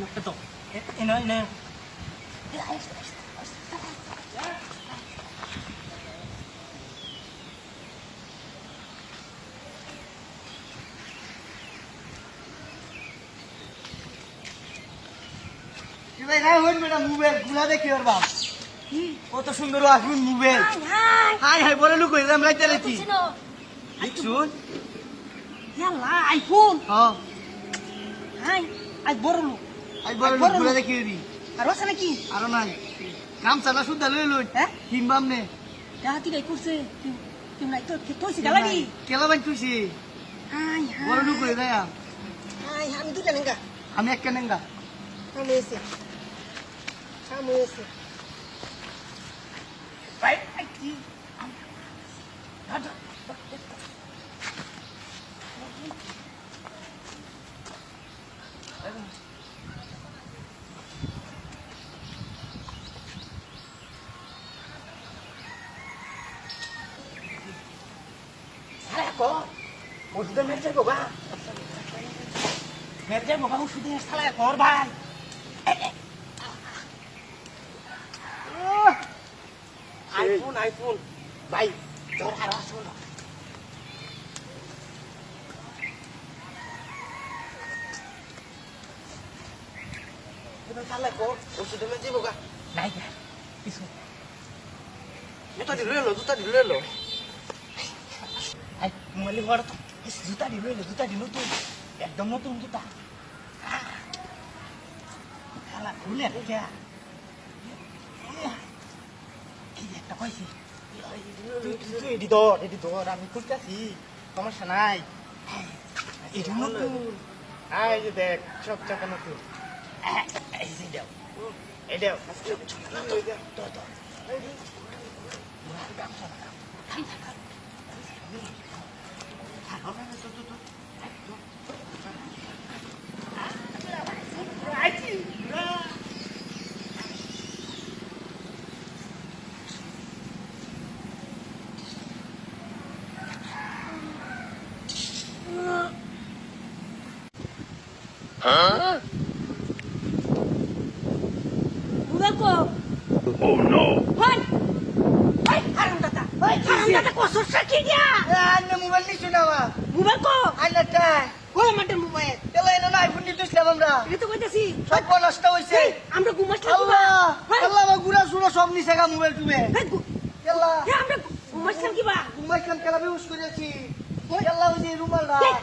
Ito. Ina. Mobile গুলা দেখি ওর বাপ কত সুন্দর আসুন মোবাইল হাই হাই বলে লুক হইলাম রাইতে রাইতি শুন iPhone. হ্যাঁ Hai. Ay borlo. আই বলে লুক গুলা দেখি রি Aros na ki. আরো নাই কাম চালা শুদ্ধা লই লই হ্যাঁ? কিনবাম নে Dati dai kurse. Kim na ito kito si galani. কেলা বান তুইছি Hai বলে লুক hai. হই যায় Hai ami tu jangan enggak. আমি এক কেনেঙ্গা Kamu isi. Kamu isi. Baik, aji. Ada. Salah kok. Sudah merja kok, Bang. Merja kok kamu sudah salah kok, Bang. iPhone. Baik. Jor aras lo. Sudah salah kok. Sudah merja kok. Naik ya. Isu. জুতা দিলে লো Ay, mali wala to. Juta di nutun. Ekdom nutun juta. Hala, kulit kaya. Ki একটা কইছি। তুই এডি দর আমি খুলতাছি। সমস্যা নাই। এডি নতুন। এই যে দেখ সব চাকা নতুন এই যে দাও। এই দেও তো। Budak ko. Oh no! Hoy! Hoy, haram data. Haram data ko susaki dia. আন্না মোবাইল নিছো না মা Budak ko. আন্নাটা Hoy, mater mobile. এলা এলা না আইফোন দিতেছিলাম আমরা Itu কইতাছি। সব নষ্ট হইছে Hey, আমরা ঘুমাইছিলাম আল্লাহ Hey, আল্লাহ মা গুড়া সুরা সব নিছে গা মোবাইল তুমি hey, এলা আমরা ঘুমাইছিলাম কি বা? ঘুমাইছিলাম কেলা বেহুশ করেছি এলা ওই যে রুমাল Hey,